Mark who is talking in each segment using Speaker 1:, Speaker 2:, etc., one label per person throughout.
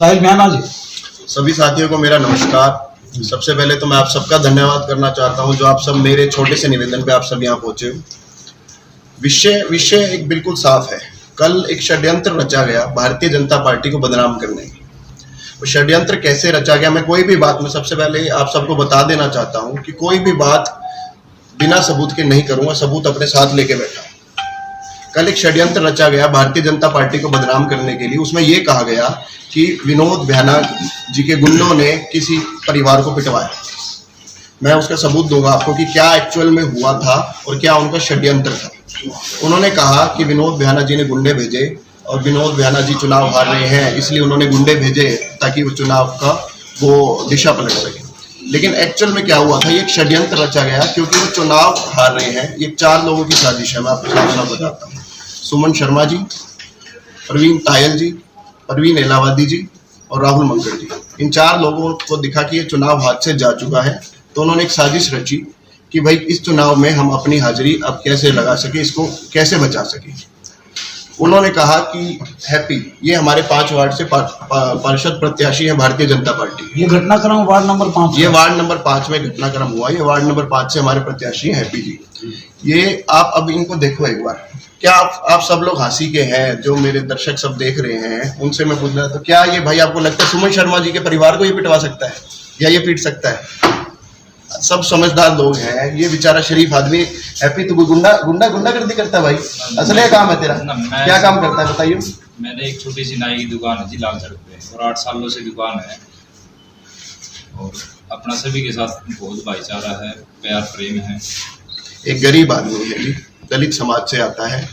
Speaker 1: साहिल म्याना जी।
Speaker 2: सभी साथियों को मेरा नमस्कार। सबसे पहले तो मैं आप सबका धन्यवाद करना चाहता हूं जो आप सब मेरे छोटे से निवेदन पे आप सब यहाँ पहुंचे हो। विषय एक बिल्कुल साफ है। कल एक षड्यंत्र रचा गया भारतीय जनता पार्टी को बदनाम करने। वो षड्यंत्र कैसे रचा गया, मैं कोई भी बात में सबसे पहले आप सबको बता देना चाहता हूँ कि कोई भी बात बिना सबूत के नहीं करूंगा, सबूत अपने साथ लेके बैठा। कल एक षड्यंत्र रचा गया भारतीय जनता पार्टी को बदनाम करने के लिए। उसमें यह कहा गया कि विनोद भ्याना जी के गुंडों ने किसी परिवार को पिटवाया। मैं उसका सबूत दूंगा आपको कि क्या एक्चुअल में हुआ था और क्या उनका षड्यंत्र था। उन्होंने कहा कि विनोद भ्याना जी ने गुंडे भेजे और विनोद भ्याना जी चुनाव हार रहे हैं इसलिए उन्होंने गुंडे भेजे ताकि वो चुनाव का वो दिशा पलट सके। लेकिन एक्चुअल में क्या हुआ था, ये एक षड्यंत्र रचा गया क्योंकि वो चुनाव हार रहे हैं। ये 4 लोगों की साजिश है। मैं आपको साफ बताता हूँ। सुमन शर्मा जी, प्रवीण तायल जी, परवीन एलावादी जी और राहुल मंगल जी, इन 4 लोगों को दिखा कि ये चुनाव हाथ से जा चुका है, तो उन्होंने एक साजिश रची कि भाई इस चुनाव में हम अपनी हाजिरी अब कैसे लगा सके, इसको कैसे बचा सके। उन्होंने कहा कि हैप्पी ये हमारे 5 वार्ड से पार्षद प्रत्याशी हैं भारतीय जनता पार्टी।
Speaker 1: ये घटनाक्रम वार्ड नंबर 5,
Speaker 2: ये वार्ड नंबर 5 में घटनाक्रम हुआ। ये वार्ड नंबर 5 से हमारे प्रत्याशी हैं हैप्पी जी। ये आप अब इनको देखो एक बार। क्या आप सब लोग हंसी के हैं, जो मेरे दर्शक सब देख रहे हैं उनसे मैं पूछ रहा था, क्या ये भाई आपको लगता है सुमन शर्मा जी के परिवार को ये पिटवा सकता है या ये पीट सकता है? सब समझदार लोग हैं। ये बेचारा शरीफ आदमी हैप्पी तो गुंडागर्दी करता है भाई, असल है काम है तेरा। क्या काम करता है बताइए।
Speaker 3: मैंने एक छोटी सी नाई की दुकान है जी लाल सड़क पे, और 8 सालों से दुकान है और अपना सभी के साथ बहुत भाईचारा है, प्यार प्रेम है।
Speaker 2: एक गरीब आदमी है जी, दलित समाज से आता है।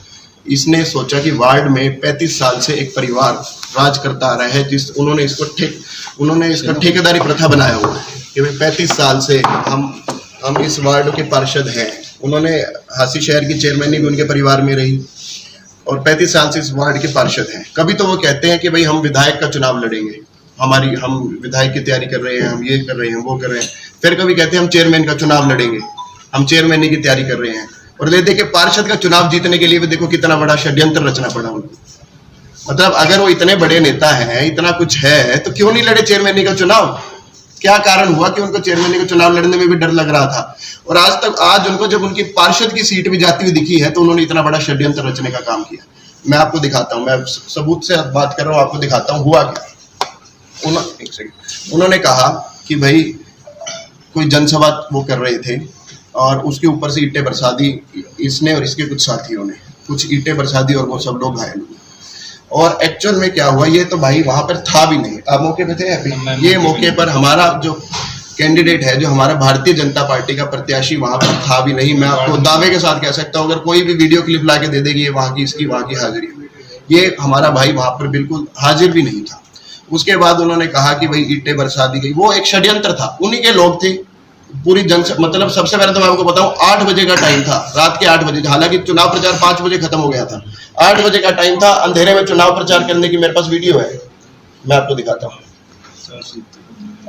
Speaker 2: इसने सोचा कि वार्ड में 35 साल से एक परिवार राज करता आ रहा है, उन्होंने इसका ठेकेदारी प्रथा बनाया हुआ है कि भाई 35 साल से हम इस वार्ड के पार्षद हैं। उन्होंने हासी शहर की चेयरमैनी भी उनके परिवार में रही और 35 साल से इस वार्ड के पार्षद हैं। कभी तो वो कहते हैं कि भाई हम विधायक का चुनाव लड़ेंगे, हम विधायक की तैयारी कर रहे हैं, हम ये कर रहे हैं, वो कर रहे हैं। फिर कभी कहते हैं हम चेयरमैन का चुनाव लड़ेंगे, हम चेयरमैनी की तैयारी कर रहे हैं। और देखिए पार्षद का चुनाव जीतने के लिए भी देखो कितना बड़ा षड्यंत्र रचना पड़ा उनको। मतलब अगर वो इतने बड़े नेता हैं, इतना कुछ है, तो क्यों नहीं लड़े चेयरमैनी का चुनाव? क्या कारण हुआ कि उनको चेयरमैनी का चुनाव लड़ने में भी डर लग रहा था? और आज उनको जब उनकी पार्षद की सीट भी जाती हुई दिखी है तो उन्होंने इतना बड़ा षड्यंत्र रचने का काम किया। मैं आपको दिखाता हूँ, मैं सबूत से बात कर रहा हूँ, आपको दिखाता हूँ हुआ क्या। उन्होंने कहा कि भाई कोई जनसभा वो कर रहे थे और उसके ऊपर से ईंटें बरसा दी इसने और इसके कुछ साथियों ने, कुछ ईंटें बरसा दी और वो सब लोग घायल हुए। और एक्चुअल में क्या हुआ, ये तो भाई वहां पर था भी नहीं। आप मौके पे थे? ये मौके पर हमारा जो कैंडिडेट है, जो हमारा भारतीय जनता पार्टी का प्रत्याशी वहां पर था भी नहीं। मैं आपको दावे के साथ कह सकता हूँ, अगर कोई भी वीडियो क्लिप ला के दे देगी वहां की, इसकी वहां की हाजिरी, ये हमारा भाई वहां पर बिल्कुल हाजिर भी नहीं था। उसके बाद उन्होंने कहा कि भाई ईंटें बरसा दी गई, वो एक षड्यंत्र था, उन्हीं के लोग थे। पूरी मतलब सबसे पहले तो मैं आपको बताऊं, 8 बजे का टाइम था, रात के 8 बजे। हालांकि चुनाव प्रचार 5 बजे खत्म हो गया था, 8 बजे का टाइम था। अंधेरे में चुनाव प्रचार करने की मेरे पास वीडियो है, मैं आपको दिखाता हूँ।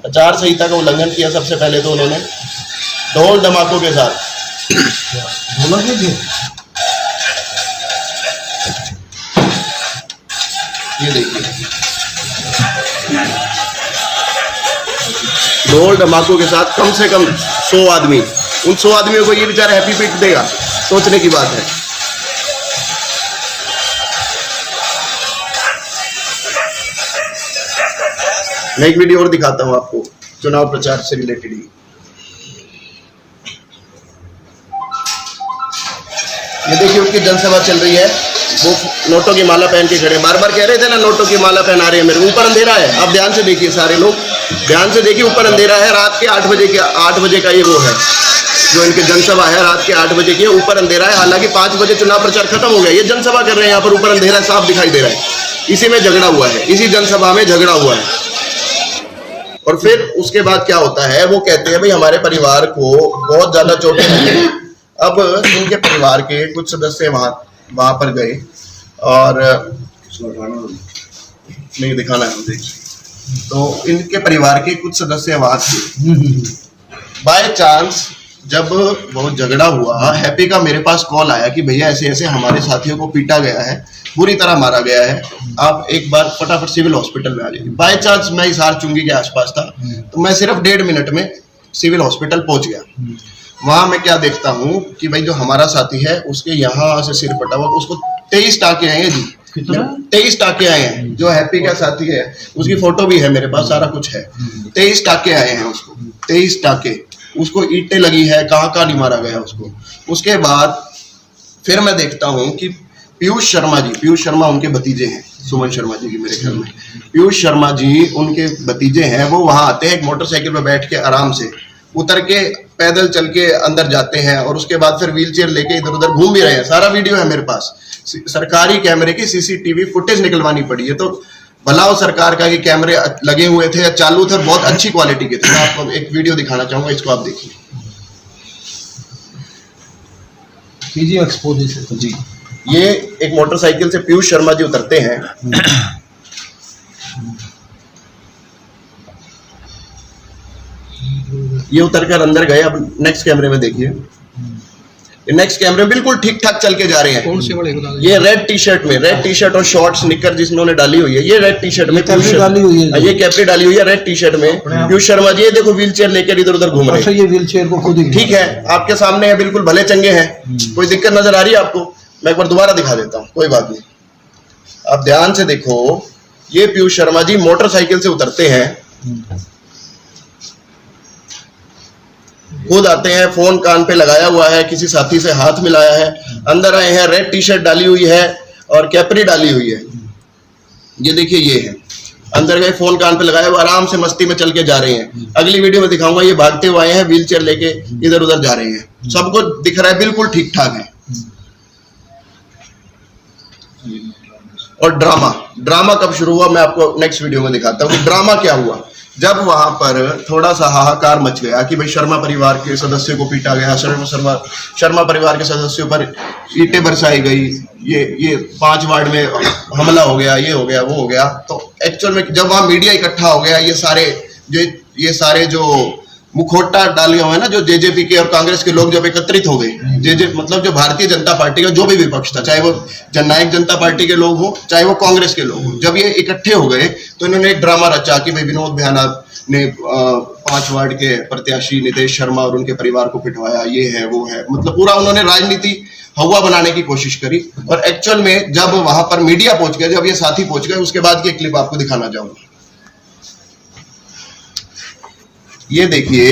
Speaker 2: आचार संहिता का उल्लंघन किया सबसे पहले तो उन्होंने ढोल धमाकों के साथ। ये देखिए ढोल धमाकों के साथ कम से कम 100 आदमी, उन 100 आदमियों को ये बेचारा हैप्पी पीट देगा, सोचने की बात है। मैं एक वीडियो और दिखाता हूं आपको चुनाव प्रचार से रिलेटेड ही। ये देखिए उनकी जनसभा चल रही है, वो नोटों की माला पहन के खड़े, बार बार कह रहे थे ना नोटों की माला पहना रहे हैं मेरे। ऊपर अंधेरा है, आप ध्यान से देखिए, सारे लोग ध्यान से देखिए, ऊपर अंधेरा है। रात के 8 बजे का ये वो है जो इनकी जनसभा है, रात के 8 बजे की है, ऊपर अंधेरा है। हालांकि 5 बजे चुनाव प्रचार खत्म हो गया, ये जनसभा कर रहे हैं यहाँ पर, ऊपर अंधेरा साफ दिखाई दे रहा है। इसी में झगड़ा हुआ है, इसी जनसभा में झगड़ा हुआ है। और फिर उसके बाद क्या होता है, वो कहते हैं भाई हमारे परिवार को बहुत ज्यादा चोटें लगी। अब इनके परिवार के कुछ सदस्य वहां पर गए और नहीं दिखाना है, देख तो इनके परिवार के कुछ सदस्य वहां थे। बाय चांस जब बहुत झगड़ा हुआ, हैप्पी का मेरे पास कॉल आया कि भैया ऐसे ऐसे हमारे साथियों को पीटा गया है, बुरी तरह मारा गया है, आप एक बार फटाफट सिविल हॉस्पिटल में आ जाइए। बाय चांस मैं हिसार चुंगी के आसपास था, तो मैं सिर्फ 1.5 मिनट में सिविल हॉस्पिटल पहुंच गया। वहां मैं क्या देखता हूँ कि भाई जो हमारा साथी है उसके यहाँ से सिर फटा हुआ, उसको 23 टाके आए हैं जी, 23 टाके आए हैं। जो हैप्पी का साथी है उसकी फोटो भी है मेरे पास, सारा कुछ है। 23 टाके आए हैं उसको, 23 टाके, उसको ईंटें लगी है, कहाँ कहाँ नहीं मारा गया उसको। उसके बाद फिर मैं देखता हूँ कि पीयूष शर्मा उनके भतीजे हैं, सुमन शर्मा जी की मेरे ख्याल में, पीयूष शर्मा जी उनके भतीजे हैं। वो वहां आते हैं एक मोटरसाइकिल पर बैठ के, आराम से उतर के पैदल चल के अंदर जाते हैं, और उसके बाद फिर व्हील चेयर लेके इधर उधर घूम भी रहे हैं। सारा वीडियो है मेरे पास, सरकारी कैमरे की सीसीटीवी फुटेज निकलवानी पड़ी है। तो भला हो सरकार का कि कैमरे लगे हुए थे, चालू थे, बहुत अच्छी क्वालिटी के थे। मैं आपको एक वीडियो दिखाना चाहूंगा, इसको आप देखिए
Speaker 1: एक्सपोजिशन
Speaker 2: जी। ये एक मोटरसाइकिल से पीयूष शर्मा जी उतरते हैं, ये उतरकर अंदर गए। अब नेक्स्ट कैमरे में देखिए, नेक्स्ट कैमरे में बिल्कुल ठीक ठाक चल के जा रहे हैं।
Speaker 1: कौन से बड़े
Speaker 2: ये रेड टी शर्ट में, रेड टी शर्ट और शॉर्ट्स निकर जिसने डाली हुई है, ये रेड टी शर्ट में
Speaker 1: डाली हुई है,
Speaker 2: ये कैपरी डाली हुई है रेड टी शर्ट में पीयूष शर्मा जी। ये देखो व्हील चेयर लेकर इधर उधर घूम रहे हैं।
Speaker 1: ये व्हील चेयर को खुद ही,
Speaker 2: ठीक है, आपके सामने है, बिल्कुल भले चंगे हैं, कोई दिक्कत नजर आ रही है आपको? मैं एक बार दोबारा दिखा देता हूँ, कोई बात नहीं। आप ध्यान से देखो, ये पीयूष शर्मा जी मोटरसाइकिल से उतरते हैं, खुद आते हैं, फोन कान पे लगाया हुआ है, किसी साथी से हाथ मिलाया है, अंदर आए हैं, रेड टी शर्ट डाली हुई है और कैपरी डाली हुई है। ये देखिए, ये है, अंदर गए, फोन कान पे लगाया हुआ, आराम से मस्ती में चल के जा रहे हैं। अगली वीडियो में दिखाऊंगा, ये भागते हुए आए हैं, व्हील चेयर लेके इधर उधर जा रहे हैं, सबको दिख रहा है, बिल्कुल ठीक ठाक है। और ड्रामा कब शुरू हुआ मैं आपको नेक्स्ट वीडियो में दिखाता हूँ कि ड्रामा क्या हुआ। जब वहां पर थोड़ा सा हाहाकार मच गया कि भाई शर्मा परिवार के सदस्यों को पीटा गया, शर्मा परिवार के सदस्यों पर ईंटें बरसाई गई, ये 5 वार्ड में हमला हो गया, ये हो गया, वो हो गया, तो एक्चुअल में जब वहां मीडिया इकट्ठा हो गया, ये सारे जो मुखौटा डाले हुए हैं ना, जो जेजेपी के और कांग्रेस के लोग जब एकत्रित हो गए, मतलब जो भारतीय जनता पार्टी का जो भी विपक्ष था, चाहे वो जननायक जनता पार्टी के लोग हो, चाहे वो कांग्रेस के लोग हो, जब ये इकट्ठे हो गए तो इन्होंने एक ड्रामा रचा कि भाई विनोद भयाना ने 5 वार्ड के प्रत्याशी नितेश शर्मा और उनके परिवार को पिटवाया, ये है वो है, मतलब पूरा उन्होंने राजनीति हवा बनाने की कोशिश करी। और एक्चुअल में जब वहां पर मीडिया पहुंच गया, जब ये साथी पहुंच गए, उसके बाद की एक क्लिप आपको दिखाना चाहूंगा। ये देखिए,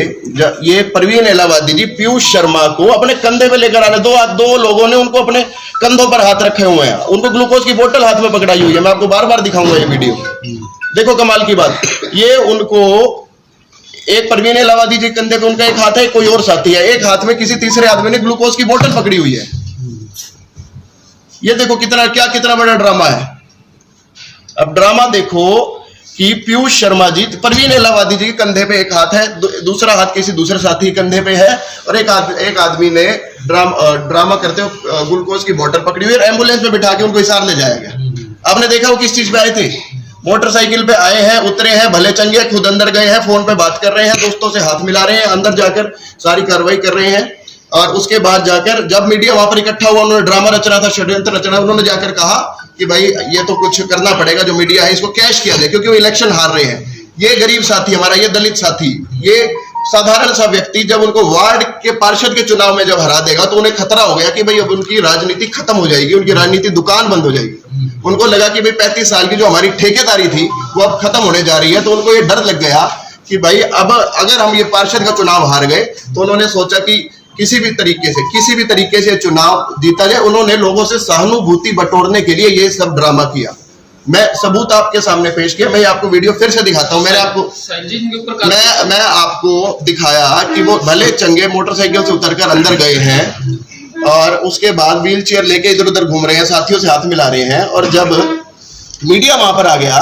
Speaker 2: ये परवीन इलाहाबादी जी पीयूष शर्मा को अपने कंधे पे लेकर आने, दो लोगों ने उनको अपने कंधों पर हाथ रखे हुए हैं, उनको ग्लूकोज की बोतल हाथ में पकड़ाई हुई है। मैं आपको बार बार दिखाऊंगा ये वीडियो, देखो कमाल की बात। ये उनको एक परवीन इलाहाबादी जी कंधे पे उनका एक हाथ है, कोई और साथी है, एक हाथ में किसी तीसरे आदमी ने ग्लूकोज की बोतल पकड़ी हुई है। ये देखो कितना बड़ा ड्रामा है। अब ड्रामा देखो कि पीयूष शर्मा जी, परवीन इलाहाबादी जी के कंधे पे एक हाथ है, दूसरा हाथ किसी दूसरे साथी के कंधे पे है, और एक आदमी ने ड्रामा करते हुए ग्लूकोज की बोतल पकड़ी हुई है, एम्बुलेंस में बिठा के उनको हिसार ले जाया गया। आपने देखा वो किस चीज पे आए थे? मोटरसाइकिल पे आए हैं, उतरे हैं, भले चंगे, खुद अंदर गए हैं, फोन पे बात कर रहे हैं, दोस्तों से हाथ मिला रहे हैं, अंदर जाकर सारी कार्रवाई कर रहे हैं। और उसके बाद जाकर जब मीडिया वहां पर इकट्ठा हुआ, उन्होंने ड्रामा रच रहा था, षड्यंत्र रचना, उन्होंने जाकर कहा कि भाई ये तो कुछ करना पड़ेगा, जो मीडिया है इसको कैश किया जाए, क्योंकि वो इलेक्शन हार रहे हैं। ये गरीब साथी हमारा, ये दलित साथी, ये साधारण सा व्यक्ति जब उनको वार्ड के पार्षद के चुनाव में जब हरा देगा, तो उन्हें खतरा हो गया कि भाई अब उनकी राजनीति खत्म हो जाएगी, उनकी राजनीति दुकान बंद हो जाएगी। उनको लगा कि भाई 35 साल की जो हमारी ठेकेदारी थी वो अब खत्म होने जा रही है। तो उनको ये डर लग गया कि भाई अब अगर हम ये पार्षद का चुनाव हार गए, तो उन्होंने सोचा कि किसी भी तरीके से चुनाव जीता जाए। उन्होंने लोगों से सहानुभूति बटोरने के लिए ये सब ड्रामा किया। मैं सबूत आपके सामने पेश किया। मैं आपको वीडियो फिर से दिखाता हूं। मैं आपको दिखाया कि वो भले चंगे मोटरसाइकिल से उतरकर अंदर गए हैं और उसके बाद व्हील चेयर लेके इधर उधर घूम रहे हैं, साथियों से हाथ मिला रहे हैं। और जब मीडिया वहां पर आ गया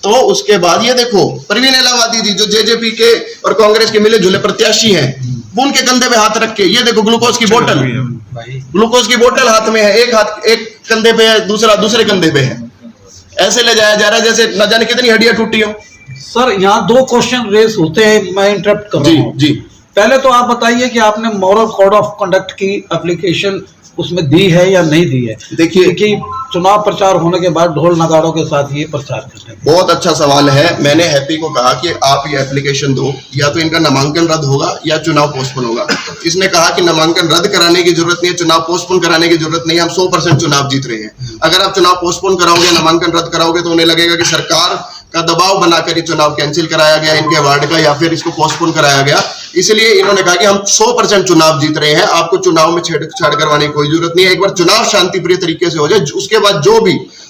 Speaker 2: तो उसके बाद ये देखो परवीन इलाहाबादी जी जो जेजेपी के और कांग्रेस के मिले जुले प्रत्याशी हैं, वो उनके कंधे पे हाथ रख के, ये देखो ग्लूकोज की बोतल हाथ में है, एक कंधे पे है, दूसरे कंधे पे है। ऐसे ले जाया जा रहा है जैसे न जाने कितनी हड्डियां टूटी हो।
Speaker 1: सर यहाँ 2 क्वेश्चन रेस होते हैं, मैं इंटरप्ट कर रहा हूँ।
Speaker 2: जी।
Speaker 1: पहले तो आप बताइए कि आपने मॉरल कोड ऑफ कंडक्ट की एप्लीकेशन उसमें दी है या नहीं दी है?
Speaker 2: देखिए
Speaker 1: कि चुनाव प्रचार होने के बाद ढोल नगाड़ों के साथ ये प्रचार करते हैं।
Speaker 2: बहुत अच्छा सवाल है। मैंने हैप्पी को कहा कि आप ये एप्लीकेशन दो, या तो इनका नामांकन रद्द होगा या चुनाव पोस्टपोन होगा। इसने कहा कि नामांकन रद्द कराने की जरूरत नहीं है, चुनाव पोस्टपोन कराने की जरूरत नहीं है, हम 100% चुनाव जीत रहे हैं। अगर आप चुनाव पोस्टपोन कराओगे, नामांकन रद्द कराओगे, तो उन्हें लगेगा कि सरकार का दबाव बनाकर ये चुनाव कैंसिल कराया गया इनके वार्ड का, या फिर इसको पोस्टपोन कराया गया। इसलिए इन्होंने कहा कि हम 100% चुनाव जीत रहे हैं, आपको चुनाव में छेड़छाड़ करवाने की कोई जरूरत नहीं है। एक बार चुनाव शांतिप्रिय तरीके से हो जाए, उसके बाद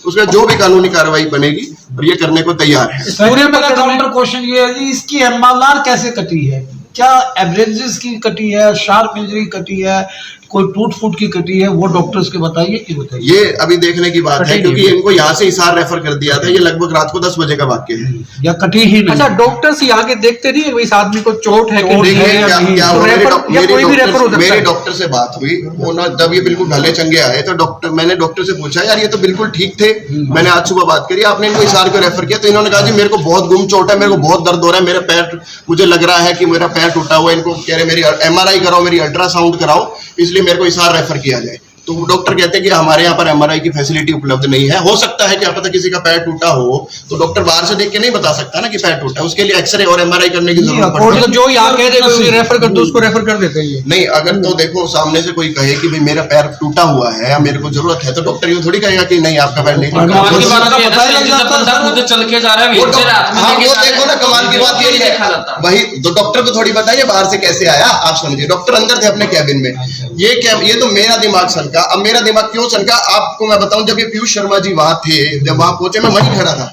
Speaker 2: उसमें जो भी कानूनी कार्रवाई बनेगी, और ये करने को तैयार है।
Speaker 1: पूरे मेरा काउंटर क्वेश्चन ये है जी, इसकी एमआरआर कैसे कटी है? क्या एवरेजेस की कटी है, शार्प इंजरी कटी है, कोई टूट फूट की कटी है? वो डॉक्टर्स के बताइए कि बताइए।
Speaker 2: ये अभी देखने की बात है, क्योंकि इनको यहाँ से हिसार रेफर कर दिया था। ये लगभग रात को 10 बजे का वाक्य है,
Speaker 1: या कटी ही नहीं।
Speaker 4: अच्छा, डॉक्टर्स यहाँ के देखते नहीं इस आदमी को चोट है कि
Speaker 2: देखिए
Speaker 4: नहीं है,
Speaker 2: क्या
Speaker 4: तो
Speaker 2: हुआ,
Speaker 4: रेफर
Speaker 2: मेरे डॉक्टर से बात हुई, जब ये बिल्कुल ढले चंगे आए तो मैंने डॉक्टर से पूछा, यार ये तो बिल्कुल ठीक थे, मैंने आज सुबह बात करी, आपने इनको हिसार को रेफर किया? तो इन्होंने कहा जी मेरे को बहुत गुम चोट है, मेरे को बहुत दर्द हो रहा है, मेरे पैर, मुझे लग रहा है कि मेरा पैर टूटा हुआ है। इनको कह रहे मेरी MRI कराओ, मेरी अल्ट्रासाउंड कराओ, इसलिए मेरे को हिसार रेफर किया जाए। तो डॉक्टर कहते हैं कि हमारे यहाँ पर MRI की फैसिलिटी उपलब्ध नहीं है। हो सकता है कि क्या पता किसी का पैर टूटा हो, तो डॉक्टर बाहर से देख के नहीं बता सकता ना कि पैर टूटा है, उसके लिए एक्सरे और MRI करने की जरूरत पड़ती है।
Speaker 4: तो जो यहाँ कह दे रेफर कर दो, उसको रेफर कर देते हैं।
Speaker 2: नहीं, अगर तो देखो सामने से कोई कहे कि भाई मेरा पैर टूटा हुआ है या मेरे को जरूरत है, तो डॉक्टर यूं थोड़ी कहेगा कि नहीं आपका पैर नहीं टूटा।
Speaker 3: कमाल की बात ये है ना, खुद चल के जा रहा है,
Speaker 2: वो देखो ना, कमाल की बात यही है। वही तो डॉक्टर को थोड़ी बताइए बाहर से कैसे आया। आप समझिए, डॉक्टर अंदर थे अपने कैबिन में। ये तो मेरा दिमाग सनका। अब मेरा दिमाग क्यों सनका आपको मैं बताऊं। जब ये पीयूष शर्मा जी वहां थे, जब वहां पहुंचे, मैं वहीं खड़ा था,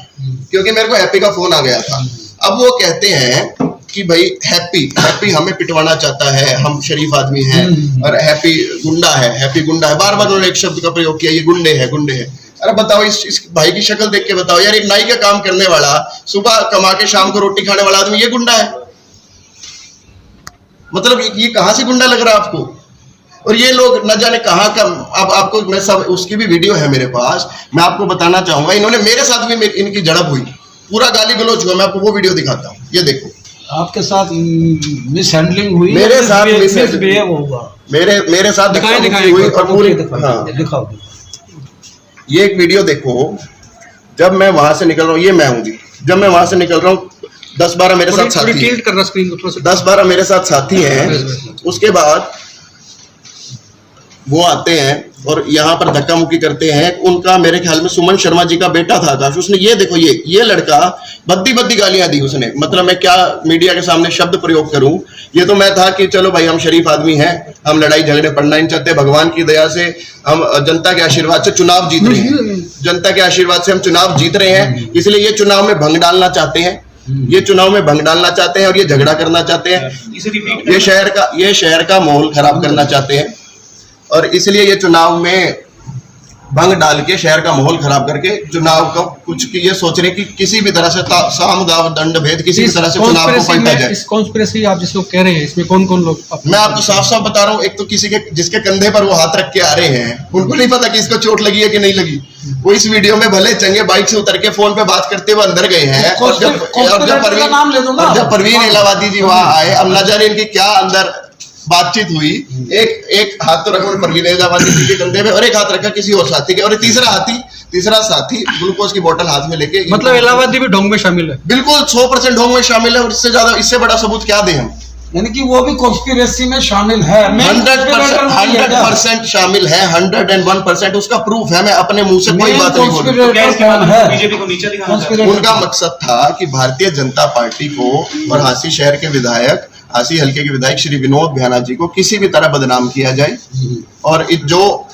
Speaker 2: क्योंकि मेरे को हैप्पी का फोन आ गया था। अब वो कहते हैं कि भाई हैप्पी हमें पिटवाना चाहता है, हम शरीफ आदमी हैं, और हैप्पी गुंडा है। बार बार उन्होंने एक शब्द का प्रयोग किया, ये गुंडे हैं। अरे बताओ, इस भाई की शक्ल देख के बताओ यार, एक नाई का काम करने वाला, सुबह कमा के शाम को रोटी खाने वाला आदमी, ये गुंडा है? मतलब ये कहां से गुंडा लग रहा है आपको? और ये लोग न जाने कहां का। अब आपको मैं सब, उसकी भी वीडियो है मेरे पास, मैं आपको बताना चाहूंगा। इन्होंने मेरे साथ भी इनकी झड़प हुई, पूरा गाली गलौज हुआ। मैं आपको वो वीडियो दिखाता हूँ, ये देखो।
Speaker 1: आपके साथ मिस हैंडलिंग हुई?
Speaker 2: मेरे साथ
Speaker 1: मिसबिहेव होगा।
Speaker 2: मेरे साथ
Speaker 4: दिखाई
Speaker 2: हुई और पूरी। हाँ,
Speaker 1: दिखाओ।
Speaker 2: ये एक वीडियो देखो। जब मैं वहां से निकल रहा हूँ, ये मैं हूँ जी, जब मैं वहां से निकल रहा हूँ, 10-12 मेरे साथ साथी हैं। 10-12 मेरे साथ साथी हैं। उसके बाद वो आते हैं और यहाँ पर धक्का मुक्की करते हैं। उनका मेरे ख्याल में सुमन शर्मा जी का बेटा था आकाश, उसने ये देखो, ये लड़का बद्दी गालियां दी उसने। मतलब मैं क्या मीडिया के सामने शब्द प्रयोग करूं। ये तो मैं था कि चलो भाई हम शरीफ आदमी हैं, हम लड़ाई झगड़े पड़ना नहीं चाहते, भगवान की दया से हम जनता के आशीर्वाद से चुनाव जीत रहे हैं, जनता के आशीर्वाद से हम चुनाव जीत रहे हैं, इसलिए ये चुनाव में भंग डालना चाहते हैं, और ये झगड़ा करना चाहते हैं, ये शहर का माहौल खराब करना चाहते हैं, और इसलिए ये चुनाव में भंग डाल के शहर का माहौल खराब करके चुनाव को कुछ ये सोच रहे कि किसी भी तरह से साम दाव दंड भेद किसी भी तरह से चुनाव को पलटा जाए।
Speaker 4: इस कॉन्स्पिरेसी आप जिसको कह रहे हैं, इसमें कौन कौन लोग?
Speaker 2: मैं आपको साफ बता रहा हूँ। एक तो किसी के जिसके कंधे पर वो हाथ रख के आ रहे हैं, उनको नहीं पता कि इसको चोट लगी है कि नहीं लगी। वो इस वीडियो में भले चंगे बाइक से उतर के फोन पे बात करते हुए अंदर गए हैं, और जब परवीन इलाहाबादी जी वहां आए, अब न जाने इनकी क्या अंदर बातचीत हुई। एक हाथ तो रखा परवीन इलाहाबादी जी के कंधे में, और एक हाथ रखा किसी और साथी के, और तीसरा साथी ग्लूकोज की बोतल हाथ में लेके।
Speaker 4: मतलब इलाहाबादी भी ढोंग में शामिल है? बिल्कुल
Speaker 2: 100% ढोंग में शामिल है, और इससे बड़ा सबूत क्या दें हम।
Speaker 1: यानी कि वो भी कॉन्स्पिरेसी में शामिल है।
Speaker 2: 100% शामिल है, 101%। उसका प्रूफ है, मैं अपने मुंह से कोई बात नहीं बोल रहा। उनका मकसद था कि भारतीय जनता पार्टी को और हांसी शहर के विधायक, हांसी हल्के के विधायक श्री विनोद भ्याना जी को किसी भी तरह बदनाम किया जाए, और जो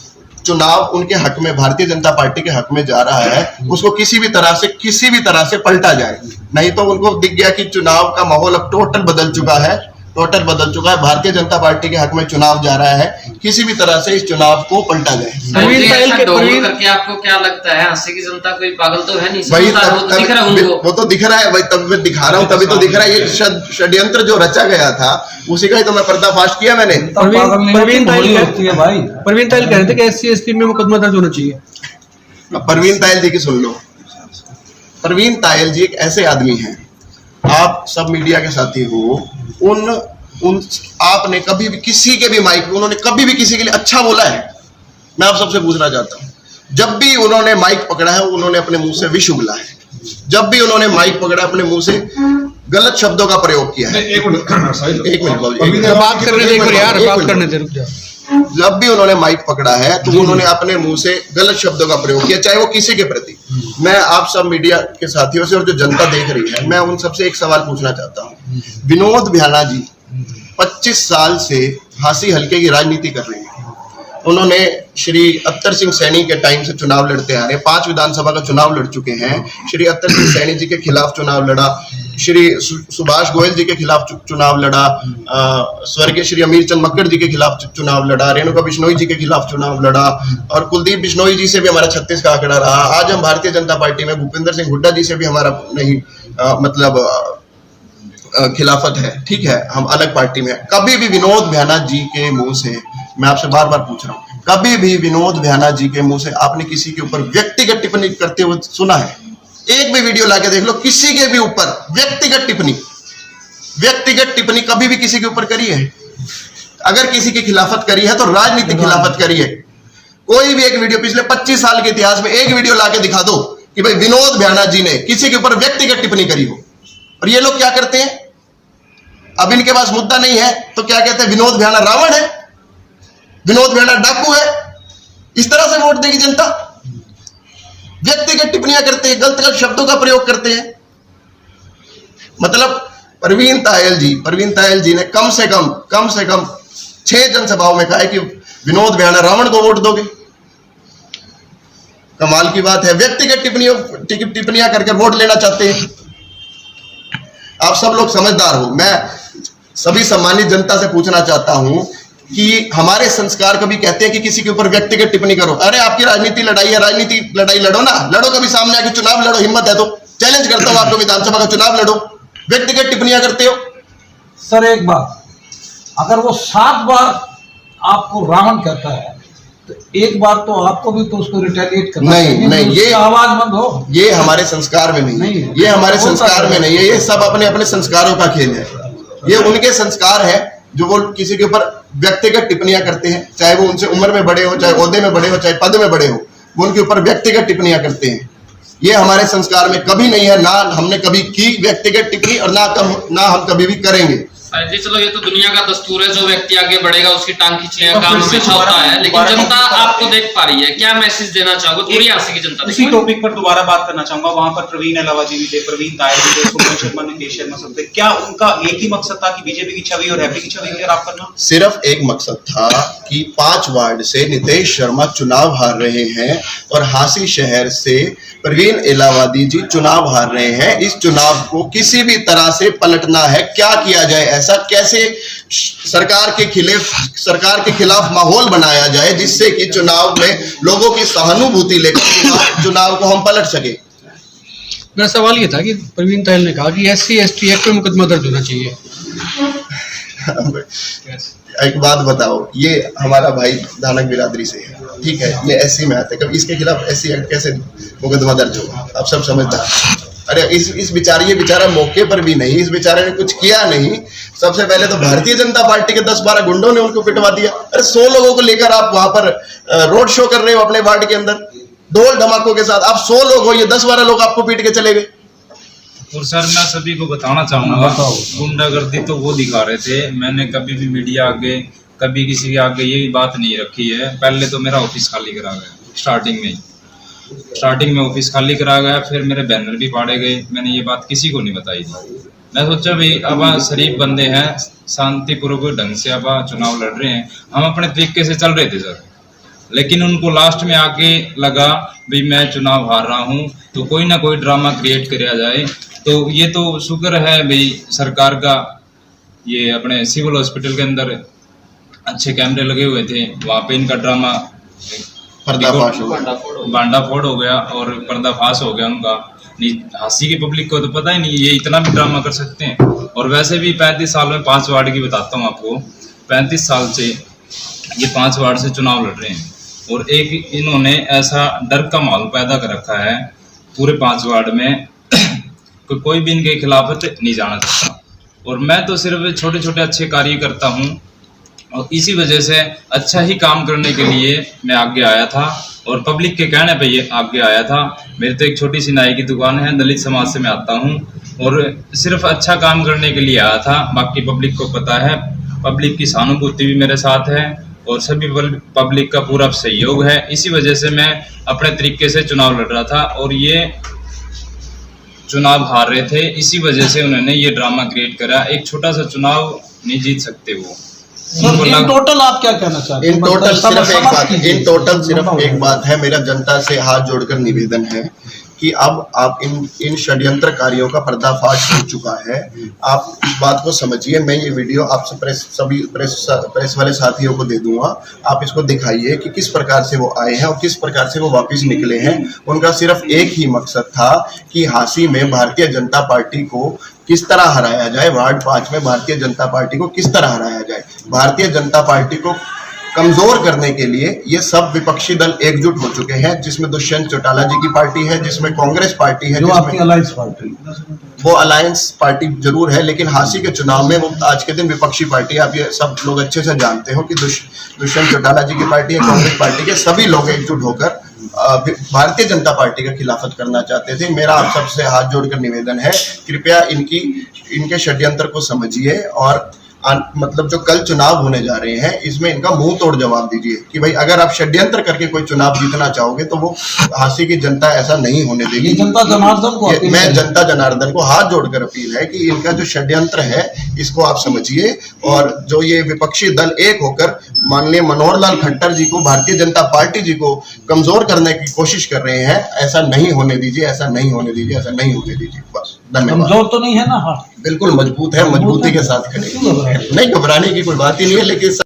Speaker 2: चुनाव उनके हक में, भारतीय जनता पार्टी के हक में जा रहा है, उसको किसी भी तरह से पलटा जाए। नहीं तो उनको दिख गया कि चुनाव का माहौल अब टोटल बदल चुका है। भारतीय जनता पार्टी के हक में चुनाव जा रहा है, किसी भी तरह से इस चुनाव को पलटा जाए।
Speaker 5: करके आपको क्या लगता है, हांसी की जनता कोई पागल तो है नहीं?
Speaker 2: वो तो दिख रहा है भाई, तब मैं दिखा रहा हूँ, तभी तो दिख रहा है। ये षड्यंत्र जो रचा गया था, उसी का ही तो मैं पर्दाफाश किया मैंने।
Speaker 4: परवीन तायल कह रहे थे कि SC/ST में मुकदमा दर्ज होना चाहिए।
Speaker 2: परवीन तायल जी की सुन लो। परवीन तायल जी एक ऐसे आदमी हैं, आप सब मीडिया के साथी हो, उन उन आपने कभी भी किसी के भी माइक पे उन्होंने कभी भी किसी के लिए अच्छा बोला है? मैं आप सबसे पूछना चाहता हूं। जब भी उन्होंने माइक पकड़ा है उन्होंने अपने मुंह से विष उगला है। जब भी उन्होंने माइक पकड़ा अपने मुंह से गलत शब्दों का प्रयोग किया है। एक मिनट बाबू,
Speaker 4: बात करने दे एक बार यार, बात करने दे, रुक जा।
Speaker 2: जब भी उन्होंने माइक पकड़ा है तो उन्होंने अपने मुंह से गलत शब्दों का प्रयोग किया, चाहे वो किसी के प्रति। मैं आप सब मीडिया के साथियों से और जो जनता देख रही है, मैं उन सबसे एक सवाल पूछना चाहता हूँ। विनोद बिहाना जी 25 साल से हासी हल्के की राजनीति कर रहे हैं। उन्होंने श्री अत्तर सिंह सैनी के टाइम से चुनाव लड़ते आ रहे हैं, 5 विधानसभा का चुनाव लड़ चुके हैं। श्री अत्तर सिंह सैनी जी के खिलाफ चुनाव लड़ा, श्री सुभाष गोयल जी के खिलाफ चुनाव लड़ा, स्वर्गीय श्री अमीर चंद मक्कड़ जी के खिलाफ चुनाव लड़ा, रेणुका बिश्नोई जी के खिलाफ चुनाव लड़ा, और कुलदीप बिश्नोई जी से भी हमारा 36 का आंकड़ा रहा। आज हम भारतीय जनता पार्टी में भूपेंद्र सिंह हुड्डा जी से भी हमारा नहीं खिलाफत है, ठीक है, हम अलग पार्टी में। कभी भी विनोद बिहाना जी के मुंह से, मैं आपसे बार बार पूछ रहा हूं, कभी भी विनोद बिहाना जी के मुंह से आपने किसी के ऊपर व्यक्तिगत टिप्पणी करते हुए सुना है? एक भी वीडियो लाके देख लो, किसी के भी ऊपर व्यक्तिगत टिप्पणी कभी भी किसी के ऊपर करी है? अगर किसी की खिलाफत करी है तो राजनीतिक खिलाफत करी है। कोई भी एक वीडियो पिछले 25 साल के इतिहास में एक वीडियो लाके दिखा दो कि भाई विनोद बिहाना जी ने किसी के ऊपर व्यक्तिगत टिप्पणी करी हो। और ये लोग क्या करते हैं, अब इनके पास मुद्दा नहीं है तो क्या कहते हैं, विनोद बिहाना रावण है, विनोद बिहाना डाकू है। इस तरह से वोट देगी जनता? व्यक्तिगत टिप्पणियां करते हैं, गलत शब्दों का प्रयोग करते हैं। मतलब प्रवीण तायल जी ने कम से कम 6 जनसभाओं में कहा है कि विनोद बिहाना रावण को वोट दोगे। कमाल की बात है, व्यक्तिगत टिप्पणियां करके वोट लेना चाहते हैं। आप सब लोग समझदार हो। मैं सभी सम्मानित जनता से पूछना चाहता हूं कि हमारे संस्कार कभी कहते हैं कि किसी के ऊपर व्यक्तिगत टिप्पणी करो? अरे आपकी राजनीति लड़ाई है, राजनीति लड़ाई लड़ो ना, लड़ो, कभी सामने आके चुनाव लड़ो, हिम्मत है तो। चैलेंज करता हूं आपको, विधानसभा का चुनाव लड़ो, व्यक्तिगत टिप्पणियां करते हो।
Speaker 1: सर एक बात, अगर वो 7 बार आपको रावण कहता है तो एक बार तो आपको भी तो उसको रिटेलिएट करना चाहिए।
Speaker 2: नहीं, ये
Speaker 1: आवाज बंद हो, ये
Speaker 2: हमारे संस्कार में नहीं है, ये हमारे संस्कार में नहीं है। ये सब अपने अपने संस्कारों का खेल है। ये उनके संस्कार है जो वो किसी के ऊपर व्यक्तिगत टिप्पणियां करते हैं, चाहे वो उनसे उम्र में बड़े हो, चाहे ओहदे में बड़े हो, चाहे पद में बड़े हो, वो उनके ऊपर व्यक्तिगत टिप्पणियां करते हैं। ये हमारे संस्कार में कभी नहीं है, ना हमने कभी की व्यक्तिगत टिप्पणी और ना हम कभी भी करेंगे।
Speaker 5: जी चलो, ये तो दुनिया का दस्तूर है, जो व्यक्ति आगे बढ़ेगा उसकी टांग खींचने का काम हमेशा होता है। लेकिन जनता आपको देख पा रही है, क्या मैसेज देना चाहोगे पूरी हांसी की जनता?
Speaker 6: इसी टॉपिक पर दोबारा बात करना चाहूंगा। वहां पर प्रवीण अलावा जी भी थे, प्रवीण तायल भी थे, सुमन शर्मा ने, के शर्मा सब थे। क्या उनका एक ही मकसद था कि बीजेपी की छवि और हैप्पी की छवि खराब करना?
Speaker 2: सिर्फ एक मकसद था कि 5 वार्ड से नितेश शर्मा चुनाव हार रहे हैं और हांसी शहर से प्रवीण इलाहाबादी जी चुनाव हार रहे हैं। इस चुनाव को किसी भी तरह से पलटना है। क्या किया जाए ऐसा, कैसे सरकार के खिलाफ माहौल बनाया जाए जिससे कि चुनाव में लोगों की सहानुभूति लेकर चुनाव को हम पलट सके।
Speaker 4: मेरा सवाल ये था कि प्रवीण तायल ने कहा कि SC/ST एक्ट में मुकदमा दर्ज होना चाहिए।
Speaker 2: एक बात बताओ, ये हमारा भाई धानक बिरादरी से है, ठीक है, ये SC में आते हैं, कभी इसके खिलाफ SC एक्ट कैसे मुकदमा दर्ज होगा? आप सब समझदार। अरे इस ये बेचारा मौके पर भी नहीं, इस बेचारे ने कुछ किया नहीं। सबसे पहले तो भारतीय जनता पार्टी के 10-12 गुंडों ने उनको पिटवा दिया। अरे 100 लोगों को लेकर आप वहां पर रोड शो कर रहे हो अपने वार्ड के अंदर, ढोल धमाकों के साथ। आप 100 लोग हो, ये 10-12 लोग आपको पीट के चले गए।
Speaker 3: और सर मैं सभी को बताना चाहूंगा, गुंडागर्दी तो वो दिखा रहे थे। मैंने कभी भी मीडिया आगे, कभी किसी के आगे ये बात नहीं रखी है। पहले तो मेरा ऑफिस खाली करा गया, स्टार्टिंग में ऑफिस खाली करा गया, फिर मेरे बैनर भी फाड़े गए। मैंने ये बात किसी को नहीं बताई थी। मैं सोचा भाई अब शरीफ बंदे हैं, शांतिपूर्वक ढंग से अब चुनाव लड़ रहे हैं, हम अपने तरीके से चल रहे थे सर। लेकिन उनको लास्ट में आके लगा भाई मैं चुनाव हार रहा हूँ तो कोई ना कोई ड्रामा क्रिएट किया जाए। तो ये तो शुक्र है भाई सरकार का, ये अपने सिविल हॉस्पिटल के अंदर अच्छे कैमरे लगे हुए थे, वहाँ पे इनका ड्रामा भांडाफोड़ हो गया और पर्दाफाश हो गया उनका। हांसी की पब्लिक को तो पता ही नहीं ये इतना भी ड्रामा कर सकते हैं। और वैसे भी 35 साल में 5 वार्ड की बताता हूँ आपको, 35 साल से ये 5 वार्ड से चुनाव लड़ रहे हैं और एक इन्होंने ऐसा डर का माहौल पैदा कर रखा है पूरे 5 वार्ड में कोई भी इनके खिलाफ नहीं जाना चाहता। और मैं तो सिर्फ छोटे छोटे अच्छे कार्य करता हूँ, और इसी वजह से अच्छा ही काम करने के लिए मैं आगे आया था और पब्लिक के कहने पे ये आगे आया था। मेरी तो एक छोटी सी नाई की दुकान है, दलित समाज से मैं आता हूँ और सिर्फ अच्छा काम करने के लिए आया था। बाकी पब्लिक को पता है, पब्लिक की सहानुभूति भी मेरे साथ है और सभी पब्लिक का पूरा सहयोग है। इसी वजह से मैं अपने तरीके से चुनाव लड़ रहा था और ये चुनाव हार रहे थे। इसी वजह से उन्होंने ये ड्रामा क्रिएट करा। एक छोटा सा चुनाव नहीं जीत सकते वो।
Speaker 1: सर इन टोटल आप क्या कहना चाहते हैं?
Speaker 2: इन टोटल सिर्फ एक बात है, मेरा जनता से हाथ जोड़कर निवेदन है कि अब आप इन षड्यंत्रकारियों का पर्दाफाश हो चुका है। आप इस बात को समझिए। मैं ये वीडियो आपसे प्रेस वाले साथियों को दे दूंगा। आप इसको दिखाइए कि किस प्रकार से वो आए हैं और किस प्रकार से वो वापस निकले हैं। उनका सिर्फ एक ही मकसद था कि हांसी में भारतीय जनता पार्टी को किस तरह हराया जाए, वार्ड 5 में भारतीय जनता पार्टी को किस तरह हराया जाए। भारतीय जनता पार्टी को कमजोर करने के लिए ये सब विपक्षी दल एकजुट हो चुके हैं, जिसमें दुष्यंत चौटाला जी की पार्टी है, जिसमें कांग्रेस पार्टी है,
Speaker 1: जो आपकी अलायंस पार्टी,
Speaker 2: वो अलायंस पार्टी जरूर है, लेकिन हांसी के चुनाव में वो आज के दिन विपक्षी पार्टी, आप ये सब लोग अच्छे से जानते हो कि दुष्यंत चौटाला जी की पार्टी है, कांग्रेस पार्टी के सभी लोग एकजुट होकर भारतीय जनता पार्टी का खिलाफत करना चाहते थे। मेरा आप सबसे हाथ जोड़कर निवेदन है, कृपया इनके षड्यंत्र को समझिए और मतलब जो कल चुनाव होने जा रहे हैं इसमें इनका मुंह तोड़ जवाब दीजिए कि भाई अगर आप षड्यंत्र करके कोई चुनाव जीतना चाहोगे तो वो हांसी की जनता ऐसा नहीं होने देगी।
Speaker 1: जनता जनार्दन को
Speaker 2: मैं जनता जनार्दन को हाथ जोड़कर अपील है कि इनका जो षड्यंत्र है इसको आप समझिए और जो ये विपक्षी दल एक होकर माननीय मनोहर लाल खट्टर जी को, भारतीय जनता पार्टी जी को कमजोर करने की कोशिश कर रहे हैं, ऐसा नहीं होने दीजिए, ऐसा नहीं होने दीजिए, ऐसा नहीं होने दीजिए। बस धन्यवाद।
Speaker 1: कमजोर तो नहीं है ना? हाँ
Speaker 2: बिल्कुल मजबूत है, मजबूती के साथ खड़े। नहीं घबराने की कोई बात ही नहीं है, लेकिन